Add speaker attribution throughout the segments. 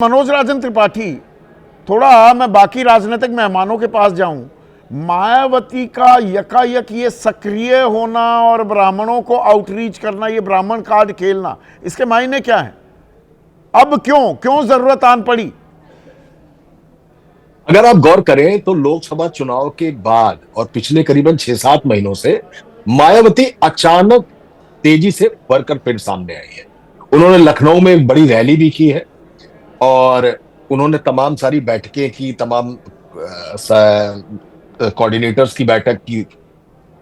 Speaker 1: मनोज राजन त्रिपाठी, थोड़ा मैं बाकी राजनीतिक मेहमानों के पास जाऊं। मायावती का यकायक ये सक्रिय होना और ब्राह्मणों को आउटरीच करना, ये ब्राह्मण कार्ड खेलना, इसके मायने क्या है? अब क्यों क्यों जरूरत आन पड़ी?
Speaker 2: अगर आप गौर करें तो लोकसभा चुनाव के बाद और पिछले करीबन 6-7 महीनों से मायावती अचानक तेजी से उभर कर फिर सामने आई है। उन्होंने लखनऊ में एक बड़ी रैली भी की है और उन्होंने तमाम सारी बैठकें की, तमाम कोऑर्डिनेटर्स की बैठक की।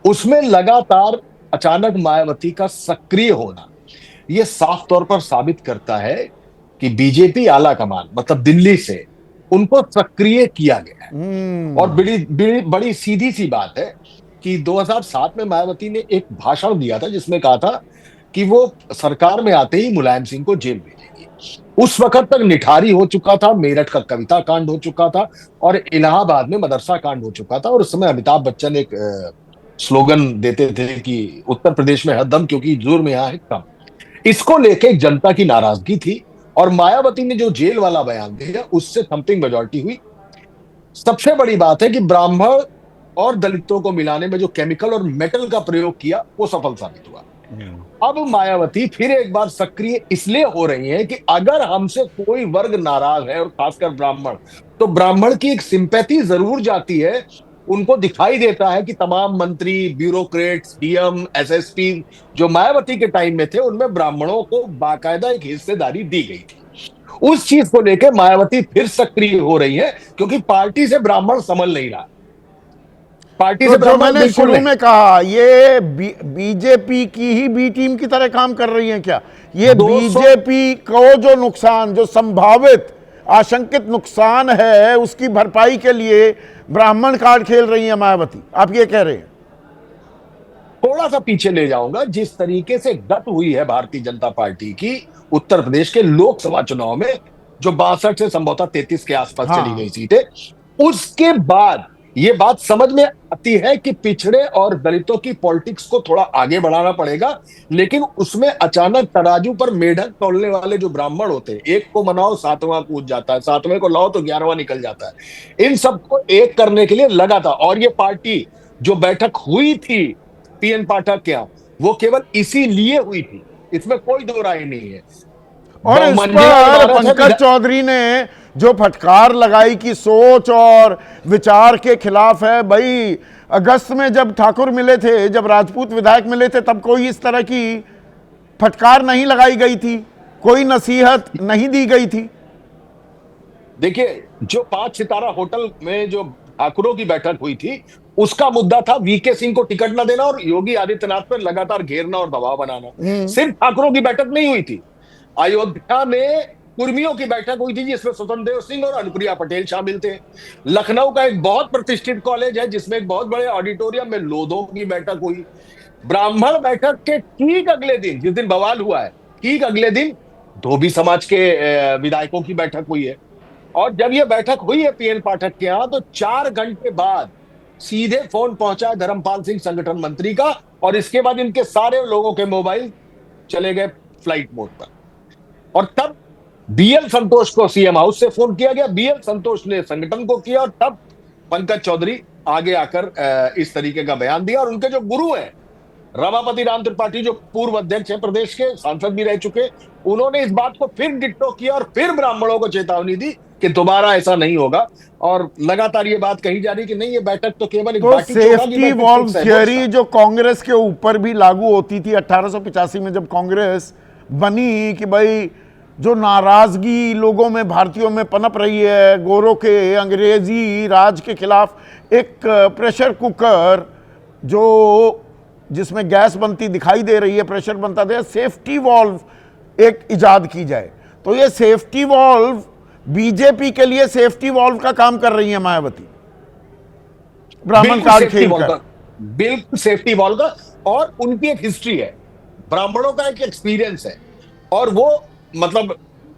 Speaker 2: उसमें लगातार अचानक मायावती का सक्रिय होना यह साफ तौर पर साबित करता है कि बीजेपी आला कमान मतलब दिल्ली से उनको सक्रिय किया गया है। और बड़ी सीधी सी बात है कि 2007 में मायावती ने एक भाषण दिया था जिसमें कहा था कि वो सरकार में आते ही मुलायम सिंह को जेल भेजेगी। उस वक्त तक निठारी हो चुका था, मेरठ का कविता कांड हो चुका था और इलाहाबाद में मदरसा कांड हो चुका था। और उस समय अमिताभ बच्चन एक स्लोगन देते थे कि उत्तर प्रदेश में है दम क्योंकि जुर्म यहां है कम। इसको लेके जनता की नाराजगी थी और मायावती ने जो जेल वाला बयान दिया उससे थंपिंग मेजॉरिटी हुई। सबसे बड़ी बात है कि ब्राह्मण और दलितों को मिलाने में जो केमिकल और मेटल का प्रयोग किया वो सफल साबित हुआ। अब मायावती फिर एक बार सक्रिय इसलिए हो रही है कि अगर हमसे कोई वर्ग नाराज है और खासकर ब्राह्मण, तो ब्राह्मण की एक सिंपैथी जरूर जाती है। उनको दिखाई देता है कि तमाम मंत्री, ब्यूरोक्रेट्स, डीएम, एसएसपी जो मायावती के टाइम में थे उनमें ब्राह्मणों को बाकायदा एक हिस्सेदारी दी गई थी। उस चीज को लेकर मायावती फिर सक्रिय हो रही है क्योंकि पार्टी से ब्राह्मण संभल नहीं रहा। पार्टी
Speaker 1: तो
Speaker 2: से
Speaker 1: जो
Speaker 2: ब्राह्मण
Speaker 1: मैंने
Speaker 2: बिल्कुल
Speaker 1: शुरू
Speaker 2: नहीं।
Speaker 1: में कहा, ये बीजेपी की ही बी टीम की तरह काम कर रही है क्या? ये
Speaker 2: 200
Speaker 1: बीजेपी को जो नुकसान, जो संभावित आशंकित नुकसान है, उसकी भरपाई के लिए ब्राह्मण कार्ड खेल रही है मायावती, आप ये कह रहे हैं?
Speaker 2: थोड़ा सा पीछे ले जाऊंगा। जिस तरीके से गत हुई है भारतीय जनता पार्टी की उत्तर प्रदेश के लोकसभा चुनाव में, जो 62 से संभवतः 33 के आसपास चली
Speaker 1: हाँ।
Speaker 2: गई सीटें, उसके बाद ये बात समझ में आती है कि पिछड़े और दलितों की पॉलिटिक्स को थोड़ा आगे बढ़ाना पड़ेगा। लेकिन उसमें अचानक तराजू पर मेढक तोलने वाले जो ब्राह्मण होते हैं, एक को मनाओ सातवां कूद जाता है, सातवें को लाओ तो 11वां निकल जाता है। इन सबको एक करने के लिए लगा था। और ये पार्टी जो बैठक हुई थी पीएन पाठक के यहाँ, वो केवल इसीलिए हुई थी, इसमें कोई दो राय नहीं है।
Speaker 1: और इस
Speaker 2: बहुमंजिला
Speaker 1: पर
Speaker 2: इमारत है
Speaker 1: पंकज चौधरी ने जो फटकार लगाई कि सोच और विचार के खिलाफ है। भाई, अगस्त में जब ठाकुर मिले थे, जब राजपूत विधायक मिले थे, तब कोई इस तरह की फटकार नहीं लगाई गई थी, कोई नसीहत नहीं दी गई थी।
Speaker 2: देखिए, जो 5 सितारा होटल में जो ठाकुरों की बैठक हुई थी, उसका मुद्दा था वीके सिंह को टिकट न देना और योगी आदित्यनाथ पर लगातार घेरना और दबाव बनाना। सिर्फ ठाकुरों की बैठक नहीं हुई थी। अयोध्या में कुर्मियों की बैठक हुई थी जिसमें स्वतंत्र देव सिंह और अनुप्रिया पटेल शामिल थे। लखनऊ का एक बहुत प्रतिष्ठित कॉलेज है जिसमें एक बहुत बड़े ऑडिटोरियम में लोधों की बैठक हुई। ब्राह्मण बैठक के ठीक अगले दिन, जिस दिन बवाल हुआ है, ठीक अगले दिन धोबी समाज के विधायकों की बैठक हुई है। और जब यह बैठक हुई है पीएन पाठक के यहाँ, तो 4 घंटे बाद सीधे फोन पहुंचा धर्मपाल सिंह संगठन मंत्री का और इसके बाद इनके सारे लोगों के मोबाइल चले गए फ्लाइट मोड पर। और तब बीएल संतोष को सीएम हाउस से फोन किया गया, बीएल संतोष ने संगठन को किया और तब पंकज चौधरी आगे आकर इस तरीके का बयान दिया। और उनके जो गुरु हैं रमापति राम त्रिपाठी, जो पूर्व अध्यक्ष है प्रदेश के, सांसद भी रह चुके, उन्होंने इस बात को फिर डिट्टो किया और फिर ब्राह्मणों को चेतावनी दी कि दोबारा ऐसा नहीं होगा। और लगातार ये बात कही जा रही कि नहीं, ये बैठक तो केवल एक
Speaker 1: तो
Speaker 2: बाटी चोखा की
Speaker 1: सेफ्टी
Speaker 2: बैठक
Speaker 1: वॉल्व
Speaker 2: थी,
Speaker 1: थियोरी जो कांग्रेस के ऊपर भी लागू होती थी 1885 में, जब कांग्रेस बनी, कि भाई जो नाराजगी लोगों में, भारतीयों में पनप रही है गोरों के अंग्रेजी राज के खिलाफ, एक प्रेशर कुकर जो जिसमें गैस बनती दिखाई दे रही है, प्रेशर बनता दे, सेफ्टी वॉल्व एक इजाद की जाए। तो ये सेफ्टी वॉल्व, बीजेपी के लिए सेफ्टी वॉल्व का काम कर रही है मायावती, ब्राह्मण
Speaker 2: बिल्कुल
Speaker 1: कार्ड
Speaker 2: सेफ्टी वॉल
Speaker 1: खेलकर।
Speaker 2: का, बिल्कुल सेफ्टी वॉल का। और उनकी एक हिस्ट्री है, ब्राह्मणों का एक एक्सपीरियंस है। और वो मतलब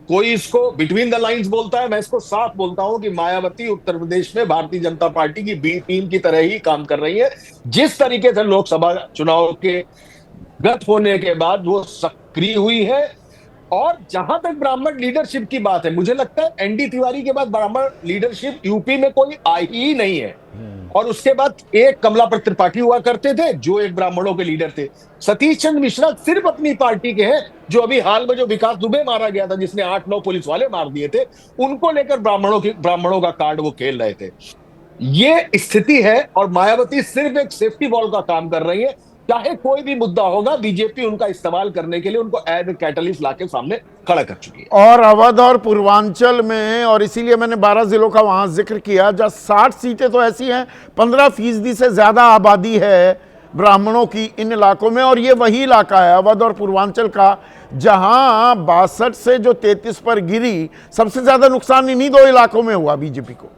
Speaker 2: कोई इसको बिटवीन द लाइंस बोलता है, मैं इसको साफ बोलता हूं कि मायावती उत्तर प्रदेश में भारतीय जनता पार्टी की बी टीम की तरह ही काम कर रही है। जिस तरीके से लोकसभा चुनाव के गत होने के बाद वो सक्रिय हुई है, और जहां तक ब्राह्मण लीडरशिप की बात है, मुझे लगता है एनडी तिवारी के बाद ब्राह्मण लीडरशिप यूपी में कोई आई ही नहीं है। और उसके बाद एक कमलापत त्रिपाठी हुआ करते थे जो एक ब्राह्मणों के लीडर थे। सतीश चंद्र मिश्रा सिर्फ अपनी पार्टी के हैं, जो अभी हाल में जो विकास दुबे मारा गया था जिसने 8-9 पुलिस वाले मार दिए थे, उनको लेकर ब्राह्मणों का कार्ड वो खेल रहे थे। ये स्थिति है और मायावती सिर्फ एक सेफ्टी बॉल का काम कर रही है। चाहे कोई भी मुद्दा होगा, बीजेपी उनका इस्तेमाल करने के लिए उनको एज ए कैटलिस्ट लाके सामने खड़ा कर चुकी है।
Speaker 1: और अवध और पूर्वांचल में, और इसीलिए मैंने 12 जिलों का वहां जिक्र किया, जहां 60 सीटें तो ऐसी हैं, 15% से ज्यादा आबादी है ब्राह्मणों की इन इलाकों में। और ये वही इलाका है अवध और पूर्वांचल का जहां 62 से जो 33 पर गिरी, सबसे ज्यादा नुकसान इन्हीं दो इलाकों में हुआ बीजेपी को।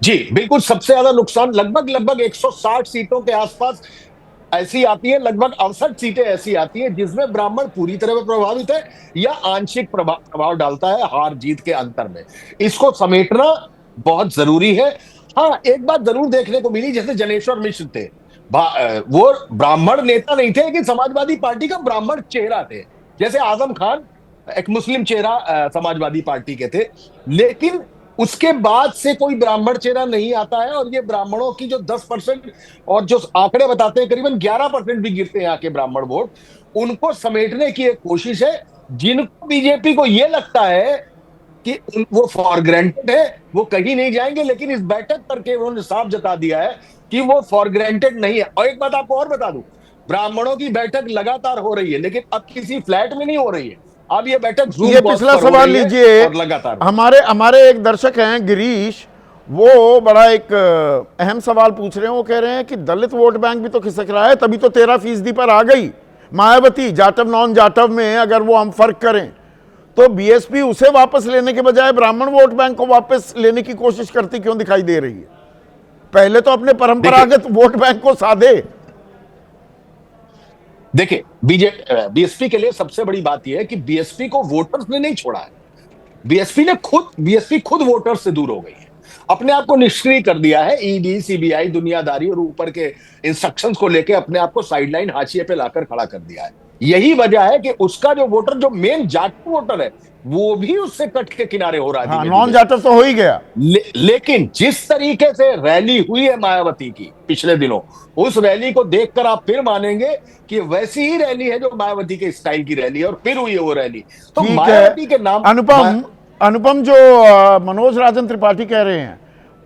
Speaker 2: जी बिल्कुल, सबसे ज्यादा नुकसान लगभग 160 सीटों के आसपास ऐसी आती है, लगभग 68 सीटें ऐसी आती है जिसमें ब्राह्मण पूरी तरह से प्रभावित है या आंशिक प्रभाव डालता है हार जीत के अंतर में। इसको समेटना बहुत जरूरी है। हाँ, एक बात जरूर देखने को मिली, जैसे जनेश्वर मिश्र थे, वो ब्राह्मण नेता नहीं थे लेकिन समाजवादी पार्टी का ब्राह्मण चेहरा थे। जैसे आजम खान एक मुस्लिम चेहरा समाजवादी पार्टी के थे, लेकिन उसके बाद से कोई ब्राह्मण चेहरा नहीं आता है। और ये ब्राह्मणों की जो 10% और जो आंकड़े बताते हैं करीबन 11% भी गिरते हैं यहाँ के ब्राह्मण वोट, उनको समेटने की एक कोशिश है। जिनको बीजेपी को ये लगता है कि वो फॉर ग्रांटेड है, वो कहीं नहीं जाएंगे, लेकिन इस बैठक करके उन्होंने साफ जता दिया है कि वो फॉर ग्रांटेड नहीं है। और एक बात आपको और बता दूं, ब्राह्मणों की बैठक लगातार हो रही है, लेकिन अब किसी फ्लैट में नहीं हो रही है। अब ये बैठक
Speaker 1: ये पिछला सवाल लीजिए,
Speaker 2: और लगातार
Speaker 1: हमारे एक दर्शक हैं गिरीश, वो बड़ा एक अहम सवाल पूछ रहे हैं। वो कह रहे हैं कि दलित वोट बैंक भी तो खिसक रहा है, तभी तो 13% पर आ गई मायावती। जाटव नॉन जाटव में अगर वो हम फर्क करें तो बीएसपी उसे वापस लेने के बजाय ब्राह्मण वोट बैंक को वापस लेने की कोशिश करती क्यों दिखाई दे रही है? पहले तो अपने परंपरागत वोट बैंक को साधे।
Speaker 2: देखिए, बीएसपी के लिए सबसे बड़ी बात यह है कि बीएसपी को वोटर्स ने नहीं छोड़ा है। बीएसपी खुद वोटर्स से दूर हो गई है, अपने आप को निष्क्रिय कर दिया है। ईडी, सीबीआई, दुनियादारी और ऊपर के इंस्ट्रक्शंस को लेकर अपने आप को साइडलाइन हाशिए पे लाकर खड़ा कर दिया है। यही वजह है कि उसका जो वोटर, जो मेन जाट वोटर है, वो भी उससे कट के किनारे हो रहा है।
Speaker 1: हाँ, नॉन जाटव तो हो ही गया।
Speaker 2: लेकिन जिस तरीके से रैली हुई है मायावती की पिछले दिनों, उस रैली को देखकर आप फिर मानेंगे कि वैसी ही रैली है जो मायावती के स्टाइल की रैली है, और फिर हुई है वो रैली। तो मायावती के नाम
Speaker 1: अनुपम जो मनोज राजन त्रिपाठी कह रहे हैं,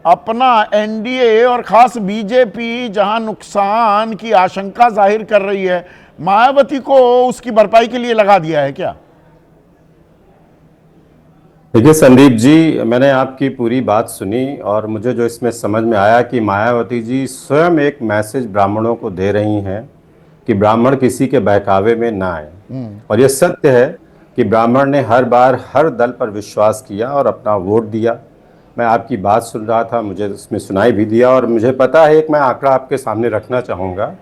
Speaker 1: अपना एनडीए और खास बीजेपी जहां नुकसान की आशंका जाहिर कर रही है, मायावती को उसकी भरपाई के लिए लगा दिया है क्या?
Speaker 3: देखिए संदीप जी, मैंने आपकी पूरी बात सुनी और मुझे जो इसमें समझ में आया कि मायावती जी स्वयं एक मैसेज ब्राह्मणों को दे रही हैं कि ब्राह्मण किसी के बहकावे में ना आए। और ये सत्य है कि ब्राह्मण ने हर बार हर दल पर विश्वास किया और अपना वोट दिया। मैं आपकी बात सुन रहा था, मुझे उसमें सुनाई भी दिया। और मुझे पता है, एक मैं आंकड़ा आपके सामने रखना चाहूँगा,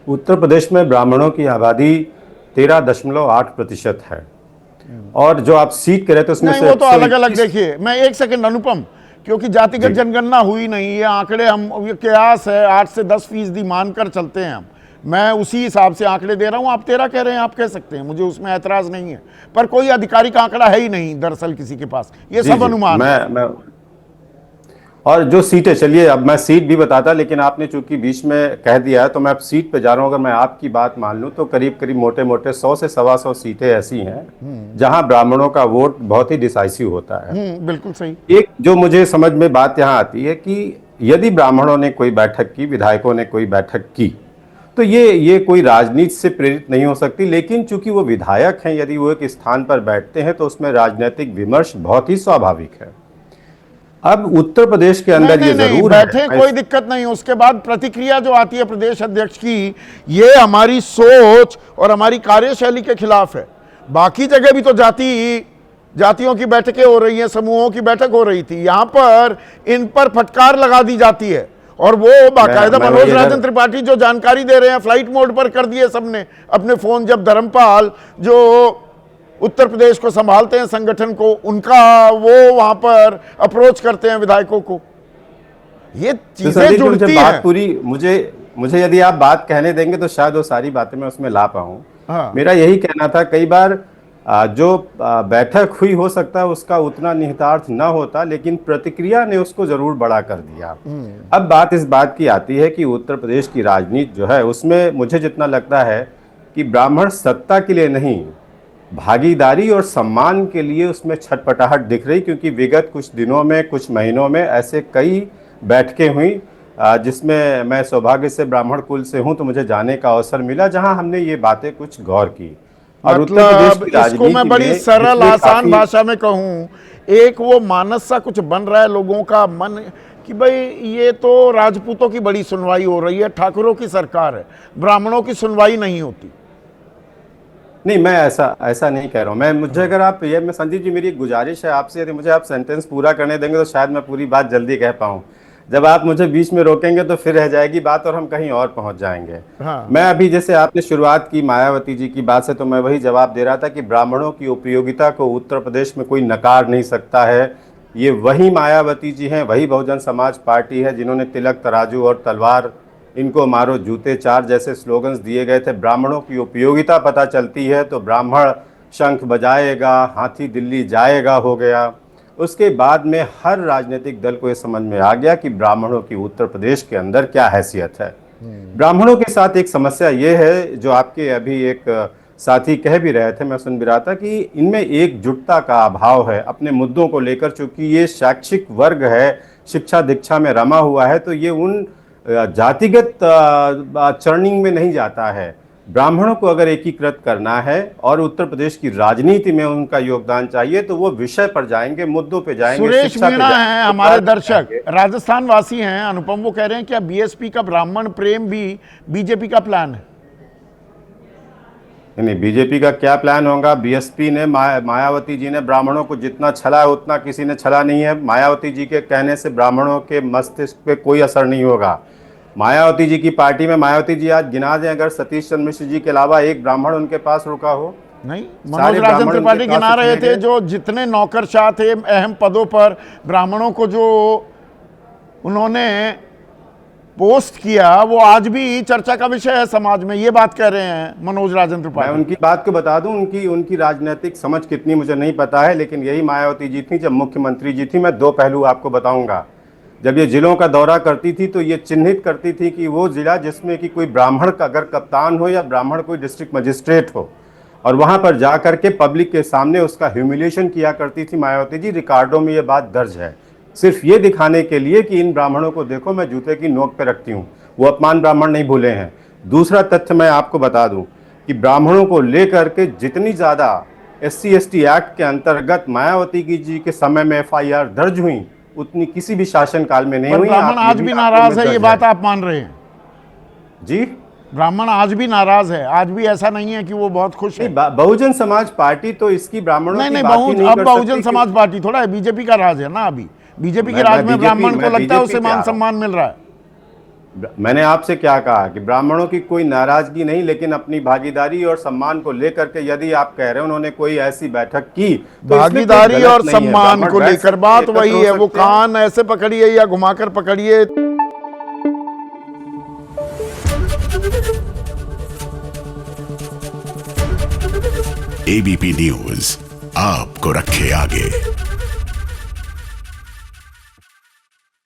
Speaker 3: उत्तर प्रदेश में ब्राह्मणों की आबादी 13.8% है। और जो आप सीट कह रहे थे उसमें
Speaker 1: नहीं, वो तो अलग अलग। देखिए, मैं एक सेकंड अनुपम, क्योंकि जातिगत जनगणना हुई नहीं, ये आंकड़े हम, ये कयास है, 8 से 10% मानकर चलते हैं हम। मैं उसी हिसाब से आंकड़े दे रहा हूं। आप 13 कह रहे हैं, आप कह सकते हैं, मुझे उसमें ऐतराज नहीं है, पर कोई आधिकारिक आंकड़ा है ही नहीं दरअसल किसी के पास, ये सब अनुमान।
Speaker 3: मैं और जो सीटें, चलिए अब मैं सीट भी बताता, लेकिन आपने चूंकि बीच में कह दिया है तो मैं अब सीट पे जा रहा हूं। अगर मैं आपकी बात मान लूं तो करीब करीब मोटे मोटे 100 से 125 सीटें ऐसी हैं जहां ब्राह्मणों का वोट बहुत ही डिसाइसिव होता है।
Speaker 1: बिल्कुल सही।
Speaker 3: एक जो मुझे समझ में बात यहाँ आती है कि यदि ब्राह्मणों ने कोई बैठक की, विधायकों ने कोई बैठक की, तो ये कोई राजनीति से प्रेरित नहीं हो सकती। लेकिन चूंकि वो विधायक हैं, यदि वो एक स्थान पर बैठते हैं तो उसमें राजनीतिक विमर्श बहुत ही स्वाभाविक है। अब उत्तर प्रदेश के अंदर ये जरूर
Speaker 1: बैठे, कोई दिक्कत नहीं। उसके बाद प्रतिक्रिया जो आती है प्रदेश अध्यक्ष की, ये हमारी सोच और हमारी कार्यशैली के खिलाफ है। बाकी जगह भी तो जातियों की बैठकें हो रही हैं, समूहों की बैठक हो रही थी, यहां पर इन पर फटकार लगा दी जाती है। और वो बाकायदा मनोज राजन त्रिपाठी जो जानकारी दे रहे हैं, फ्लाइट मोड पर कर दिए सबने अपने फोन। जब धर्मपाल जो उत्तर प्रदेश को संभालते हैं संगठन को, उनका वो वहां पर अप्रोच करते हैं विधायकों को, ये चीजें जुड़ती हैं।
Speaker 3: बात पूरी मुझे यदि आप बात कहने देंगे तो शायद वो सारी बातें मैं उसमें ला पाऊं।
Speaker 1: हाँ।
Speaker 3: मेरा यही कहना था, कई बार जो बैठक हुई हो सकता है उसका उतना निहितार्थ न होता, लेकिन प्रतिक्रिया ने उसको जरूर बड़ा कर दिया। अब बात इस बात की आती है कि उत्तर प्रदेश की राजनीति जो है उसमें मुझे जितना लगता है कि ब्राह्मण सत्ता के लिए नहीं, भागीदारी और सम्मान के लिए उसमें छटपटाहट दिख रही, क्योंकि विगत कुछ दिनों में, कुछ महीनों में ऐसे कई बैठकें हुई जिसमें मैं सौभाग्य से ब्राह्मण कुल से हूं, तो मुझे जाने का अवसर मिला, जहां हमने ये बातें कुछ गौर की। और उत्तर प्रदेश
Speaker 1: मतलब
Speaker 3: की
Speaker 1: इसको मैं
Speaker 3: राजनीति
Speaker 1: बड़ी
Speaker 3: में
Speaker 1: सरल
Speaker 3: पिछले
Speaker 1: आसान
Speaker 3: काफी-
Speaker 1: भाषा में कहूं, एक वो मानस सा कुछ बन रहा है लोगों का मन कि भाई ये तो राजपूतों की बड़ी सुनवाई हो रही है, ठाकुरों की सरकार है, ब्राह्मणों की सुनवाई नहीं होती।
Speaker 3: नहीं, मैं ऐसा नहीं कह रहा हूं। मुझे अगर आप ये, मैं संदीप जी, मेरी एक गुजारिश है आपसे, यदि मुझे आप सेंटेंस पूरा करने देंगे तो शायद मैं पूरी बात जल्दी कह पाऊं। जब आप मुझे बीच में रोकेंगे तो फिर रह जाएगी बात और हम कहीं और पहुंच जाएंगे।
Speaker 1: हाँ।
Speaker 3: मैं अभी, जैसे आपने शुरुआत की मायावती जी की बात से, तो मैं वही जवाब दे रहा था कि ब्राह्मणों की उपयोगिता को उत्तर प्रदेश में कोई नकार नहीं सकता है। ये वही मायावती जी हैं, वही बहुजन समाज पार्टी है जिन्होंने तिलक तराजू और तलवार, इनको मारो जूते चार जैसे स्लोगन्स दिए गए थे। ब्राह्मणों की उपयोगिता पता चलती है तो ब्राह्मण शंख बजाएगा, हाथी दिल्ली जाएगा हो गया। उसके बाद में हर राजनीतिक दल को ये समझ में आ गया कि ब्राह्मणों की उत्तर प्रदेश के अंदर क्या हैसियत है। ब्राह्मणों के साथ एक समस्या ये है, जो आपके अभी एक साथी कह भी रहे थे, मैं सुन भी रहा था, कि इनमें एकजुटता का अभाव है अपने मुद्दों को लेकर। चूंकि ये शैक्षिक वर्ग है, शिक्षा दीक्षा में रमा हुआ है, तो ये उन जातिगत चर्निंग में नहीं जाता है। ब्राह्मणों को अगर एकीकृत करना है और उत्तर प्रदेश की राजनीति में उनका योगदान चाहिए तो वो विषय पर जाएंगे, मुद्दों पे जाएंगे।
Speaker 1: सुरेश
Speaker 3: शिक्षा पे
Speaker 1: मीणा
Speaker 3: जाएंगे,
Speaker 1: हैं हमारे दर्शक, राजस्थान वासी हैं, अनुपम, वो कह रहे हैं क्या बीएसपी का ब्राह्मण प्रेम भी बीजेपी का प्लान है?
Speaker 3: नहीं, बीजेपी का क्या प्लान होगा? बीएसपी ने, मायावती जी ने ब्राह्मणों को जितना छला है उतना किसी ने छला नहीं है। मायावती जी के कहने से ब्राह्मणों के मस्तिष्क पे कोई असर नहीं होगा। मायावती जी की पार्टी में, मायावती जी आज गिना दें अगर सतीश चंद्र मिश्र जी के अलावा एक ब्राह्मण उनके पास रुका हो?
Speaker 1: नहीं,
Speaker 3: सारे
Speaker 1: मनोज राजन
Speaker 3: ब्राह्मण
Speaker 1: त्रिपाठी
Speaker 3: उनके पास
Speaker 1: गिना रहे
Speaker 3: उतरे
Speaker 1: थे,
Speaker 3: गए।
Speaker 1: जो जितने नौकरशाह थे अहम पदों पर, ब्राह्मणों को जो उन्होंने पोस्ट किया, वो आज भी चर्चा का विषय है समाज में, ये बात कह रहे हैं मनोज राजन
Speaker 3: मैं
Speaker 1: त्रिपाठी।
Speaker 3: उनकी बात को बता दूं, उनकी राजनीतिक समझ कितनी मुझे नहीं पता है, लेकिन यही मायावती जी थी जब मुख्यमंत्री जी थी। मैं दो पहलू आपको बताऊंगा। जब ये जिलों का दौरा करती थी तो ये चिन्हित करती थी कि वो जिला जिसमें कि कोई ब्राह्मण का अगर कप्तान हो या ब्राह्मण कोई डिस्ट्रिक्ट मजिस्ट्रेट हो, और वहां पर जा करके पब्लिक के सामने उसका ह्यूमिलिएशन किया करती थी मायावती जी। रिकॉर्डों में ये बात दर्ज है, सिर्फ ये दिखाने के लिए कि इन ब्राह्मणों को देखो, मैं जूते की नोक पे रखती हूँ। वो अपमान ब्राह्मण नहीं भूले हैं। दूसरा तथ्य मैं आपको बता दूं कि ब्राह्मणों को लेकर के जितनी ज्यादा SC/ST एक्ट के अंतर्गत मायावती जी के समय में FIR दर्ज हुई, उतनी किसी भी शासन काल में नहीं
Speaker 1: पर
Speaker 3: हुई।
Speaker 1: ब्राह्मण आज भी नाराज है, ये बात आप मान रहे हैं?
Speaker 3: जी,
Speaker 1: ब्राह्मण आज भी नाराज है, आज भी ऐसा नहीं है कि वो बहुत खुश है।
Speaker 3: बहुजन समाज पार्टी तो इसकी ब्राह्मणों
Speaker 1: नहीं
Speaker 3: की
Speaker 1: नहीं,
Speaker 3: बात ही नहीं
Speaker 1: अब
Speaker 3: कर
Speaker 1: बहुजन
Speaker 3: सकती
Speaker 1: समाज पार्टी थोड़ा है, बीजेपी का राज है ना। अभी बीजेपी के
Speaker 3: मैं
Speaker 1: राज में
Speaker 3: BJP
Speaker 1: ब्राह्मण को
Speaker 3: मैं
Speaker 1: लगता है उसे
Speaker 3: BJP
Speaker 1: मान
Speaker 3: पे आ
Speaker 1: सम्मान मिल रहा है।
Speaker 3: मैंने आपसे क्या कहा कि ब्राह्मणों की कोई नाराजगी नहीं, लेकिन अपनी भागीदारी और सम्मान को लेकर के यदि आप कह रहे हैं उन्होंने कोई ऐसी बैठक की, तो इसमें कोई
Speaker 1: भागीदारी
Speaker 3: गलत
Speaker 1: और
Speaker 3: नहीं है।
Speaker 1: सम्मान
Speaker 3: ब्राह्मण
Speaker 1: को
Speaker 3: बैठ
Speaker 1: लेकर
Speaker 3: सकते हैं,
Speaker 1: बात
Speaker 3: एकत्र
Speaker 1: वही
Speaker 3: हो
Speaker 1: है, वो
Speaker 3: सकते हैं।
Speaker 1: कान ऐसे पकड़िए या घुमाकर पकड़िए।
Speaker 4: ABP न्यूज आपको रखे आगे।